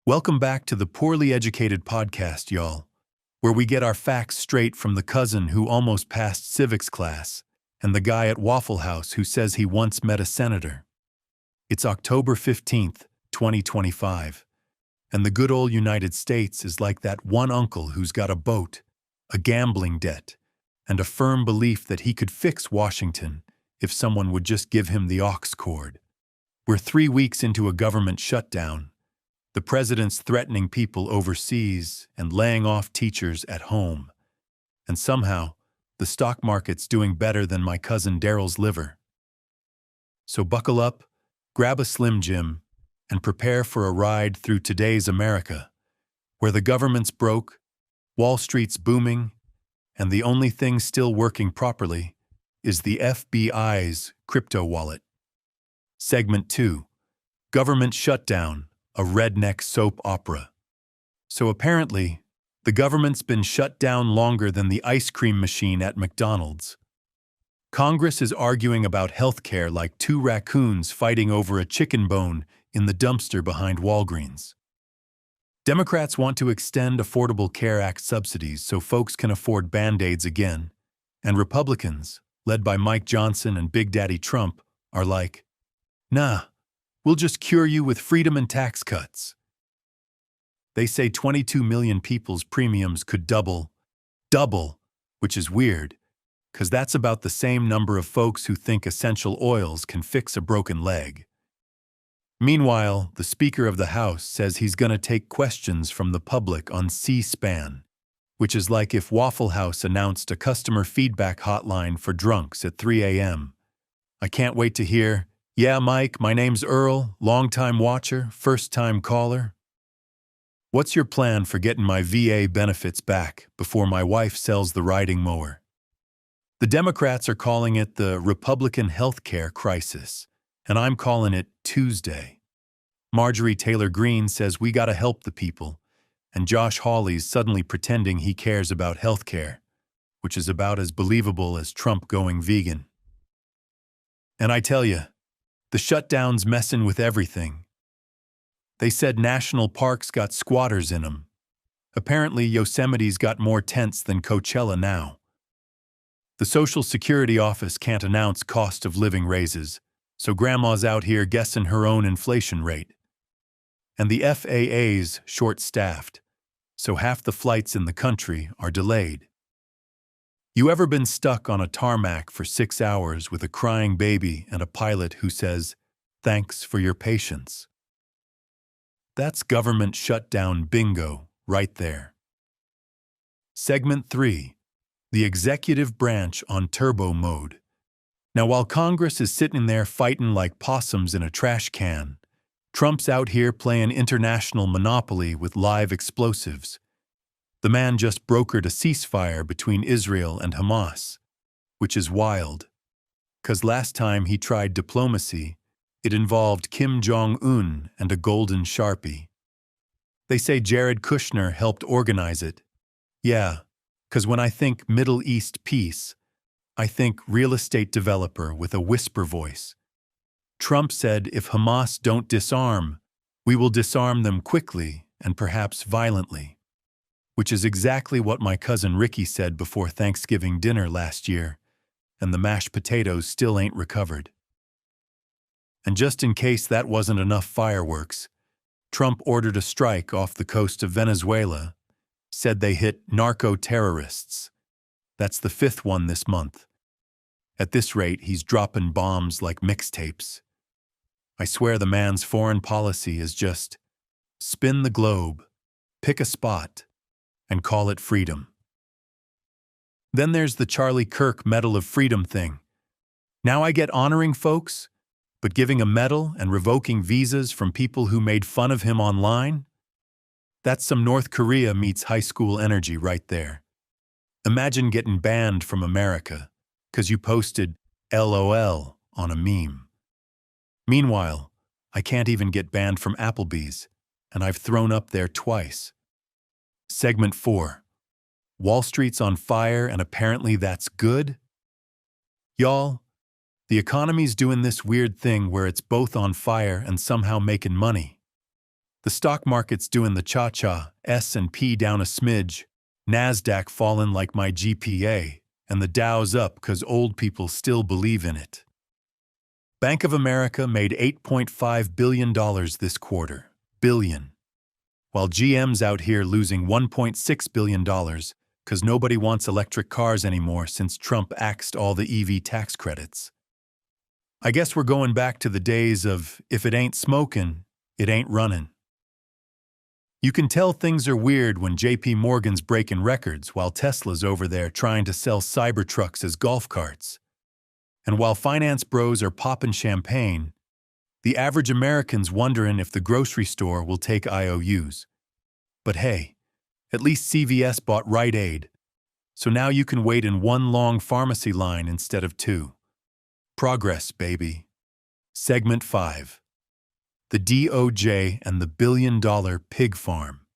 Welcome back to the Poorly Educated Podcast, y'all, where we get our facts straight from the cousin who almost passed civics class and the guy at Waffle House who says he once met a senator. It's October 15th, 2025, and the good old United States is like that one uncle who's got a boat, a gambling debt, and a firm belief that he could fix Washington if someone would just give him the aux cord. We're 3 weeks into a government shutdown. The president's threatening people overseas and laying off teachers at home. And somehow, the stock market's doing better than my cousin Daryl's liver. So buckle up, grab a Slim Jim, and prepare for a ride through today's America, where the government's broke, Wall Street's booming, and the only thing still working properly is the FBI's crypto wallet. Segment 2, Government Shutdown, a redneck soap opera. So apparently, the government's been shut down longer than the ice cream machine at McDonald's. Congress is arguing about health care like two raccoons fighting over a chicken bone in the dumpster behind Walgreens. Democrats want to extend Affordable Care Act subsidies so folks can afford Band-Aids again, and Republicans, led by Mike Johnson and Big Daddy Trump, are like, nah, we'll just cure you with freedom and tax cuts. They say 22 million people's premiums could double, which is weird, because that's about the same number of folks who think essential oils can fix a broken leg. Meanwhile, the Speaker of the House says he's going to take questions from the public on C-SPAN, which is like if Waffle House announced a customer feedback hotline for drunks at 3 a.m. I can't wait to hear, "Yeah, Mike, my name's Earl, long-time watcher, first-time caller. What's your plan for getting my VA benefits back before my wife sells the riding mower?" The Democrats are calling it the Republican health care crisis, and I'm calling it Tuesday. Marjorie Taylor Greene says we gotta help the people, and Josh Hawley's suddenly pretending he cares about health care, which is about as believable as Trump going vegan. And I tell you, the shutdown's messing with everything. They said national parks got squatters in them. Apparently, Yosemite's got more tents than Coachella now. The Social Security office can't announce cost of living raises, so Grandma's out here guessing her own inflation rate. And the FAA's short-staffed, so half the flights in the country are delayed. You ever been stuck on a tarmac for 6 hours with a crying baby and a pilot who says, "Thanks for your patience"? That's government shutdown bingo right there. Segment 3, the executive branch on turbo mode. Now, while Congress is sitting there fighting like possums in a trash can, Trump's out here playing international Monopoly with live explosives. The man just brokered a ceasefire between Israel and Hamas, which is wild, because last time he tried diplomacy, it involved Kim Jong-un and a golden Sharpie. They say Jared Kushner helped organize it. Yeah, because when I think Middle East peace, I think real estate developer with a whisper voice. Trump said if Hamas don't disarm, we will disarm them quickly and perhaps violently, which is exactly what my cousin Ricky said before Thanksgiving dinner last year, and the mashed potatoes still ain't recovered. And just in case that wasn't enough fireworks, Trump ordered a strike off the coast of Venezuela, said they hit narco-terrorists. That's the 5th one this month. At this rate, he's dropping bombs like mixtapes. I swear the man's foreign policy is just spin the globe, pick a spot, and call it freedom. Then there's the Charlie Kirk Medal of Freedom thing. Now I get honoring folks, but giving a medal and revoking visas from people who made fun of him online? That's some North Korea meets high school energy right there. Imagine getting banned from America because you posted LOL on a meme. Meanwhile, I can't even get banned from Applebee's, and I've thrown up there twice. Segment 4. Wall Street's on fire and apparently that's good? Y'all, the economy's doing this weird thing where it's both on fire and somehow making money. The stock market's doing the cha-cha, S&P down a smidge, NASDAQ falling like my GPA, and the Dow's up 'cause old people still believe in it. Bank of America made $8.5 billion this quarter. Billion. While GM's out here losing $1.6 billion 'cause nobody wants electric cars anymore since Trump axed all the EV tax credits. I guess we're going back to the days of, if it ain't smoking, it ain't running. You can tell things are weird when JP Morgan's breaking records while Tesla's over there trying to sell Cybertrucks as golf carts. And while finance bros are popping champagne, the average American's wondering if the grocery store will take IOUs. But hey, at least CVS bought Rite Aid, so now you can wait in one long pharmacy line instead of two. Progress, baby. Segment 5. The DOJ and the billion-dollar pig farm.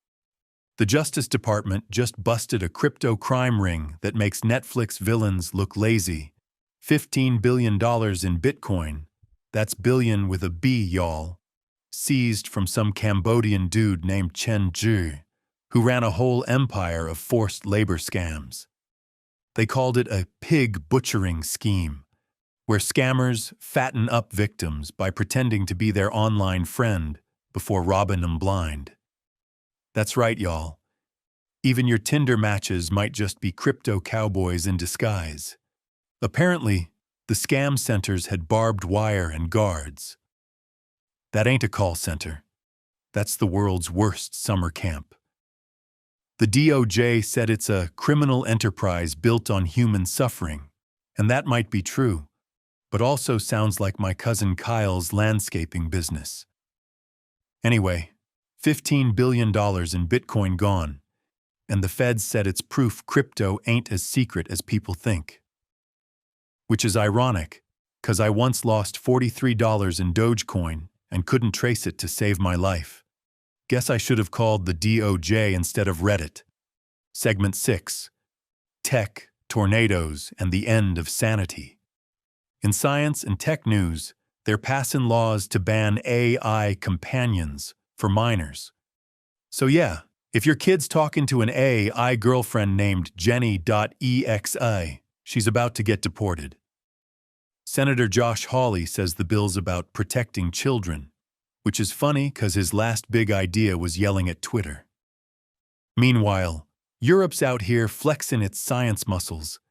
The Justice Department just busted a crypto crime ring that makes Netflix villains look lazy. $15 billion in Bitcoin, that's billion with a B, y'all, seized from some Cambodian dude named Chen Zhu, who ran a whole empire of forced labor scams. They called it a pig butchering scheme, where scammers fatten up victims by pretending to be their online friend before robbing them blind. That's right, y'all. Even your Tinder matches might just be crypto cowboys in disguise. Apparently, the scam centers had barbed wire and guards. That ain't a call center. That's the world's worst summer camp. The DOJ said it's a criminal enterprise built on human suffering, and that might be true, but also sounds like my cousin Kyle's landscaping business. Anyway, $15 billion in Bitcoin gone, and the feds said it's proof crypto ain't as secret as people think. Which is ironic, 'cause I once lost $43 in Dogecoin and couldn't trace it to save my life. Guess I should have called the DOJ instead of Reddit. Segment 6. Tech, tornadoes, and the end of sanity. In science and tech news, they're passing laws to ban AI companions for minors. So yeah, if your kid's talking to an AI girlfriend named Jenny.exe, she's about to get deported. Senator Josh Hawley says the bill's about protecting children, which is funny because his last big idea was yelling at Twitter. Meanwhile, Europe's out here flexing its science muscles.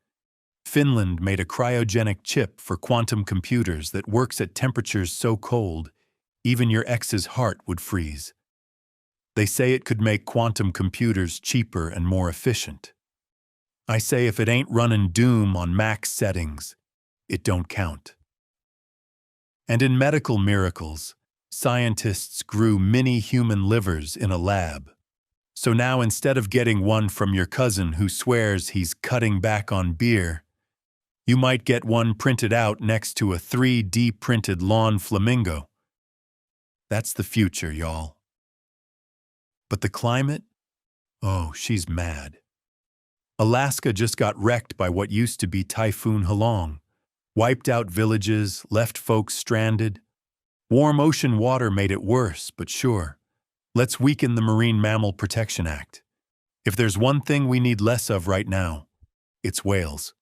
Finland made a cryogenic chip for quantum computers that works at temperatures so cold, even your ex's heart would freeze. They say it could make quantum computers cheaper and more efficient. I say if it ain't running Doom on max settings, it don't count. And in medical miracles, scientists grew mini human livers in a lab. So now instead of getting one from your cousin who swears he's cutting back on beer, you might get one printed out next to a 3D printed lawn flamingo. That's the future, y'all. But the climate? Oh, she's mad. Alaska just got wrecked by what used to be Typhoon Halong. Wiped out villages, left folks stranded. Warm ocean water made it worse, but sure. Let's weaken the Marine Mammal Protection Act. If there's one thing we need less of right now, it's whales.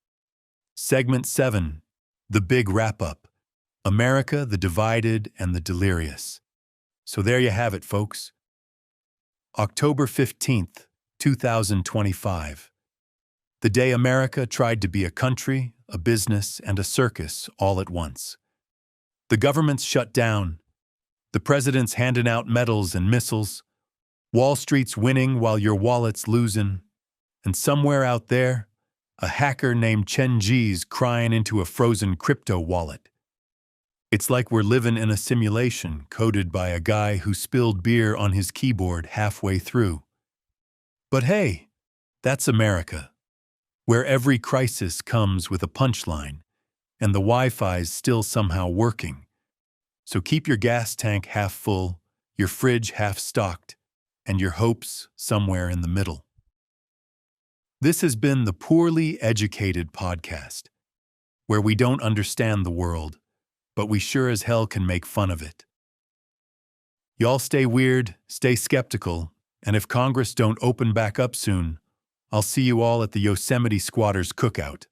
Segment 7. The Big Wrap-Up. America, the Divided, and the Delirious. So there you have it, folks. October 15th, 2025. The day America tried to be a country, a business, and a circus all at once. The government's shut down. The president's handing out medals and missiles. Wall Street's winning while your wallet's losing. And somewhere out there, a hacker named Chen Zhi's crying into a frozen crypto wallet. It's like we're living in a simulation coded by a guy who spilled beer on his keyboard halfway through. But hey, that's America, where every crisis comes with a punchline, and the Wi-Fi's still somehow working. So keep your gas tank half full, your fridge half stocked, and your hopes somewhere in the middle. This has been the Poorly Educated Podcast, where we don't understand the world, but we sure as hell can make fun of it. Y'all stay weird, stay skeptical, and if Congress don't open back up soon, I'll see you all at the Yosemite Squatters Cookout.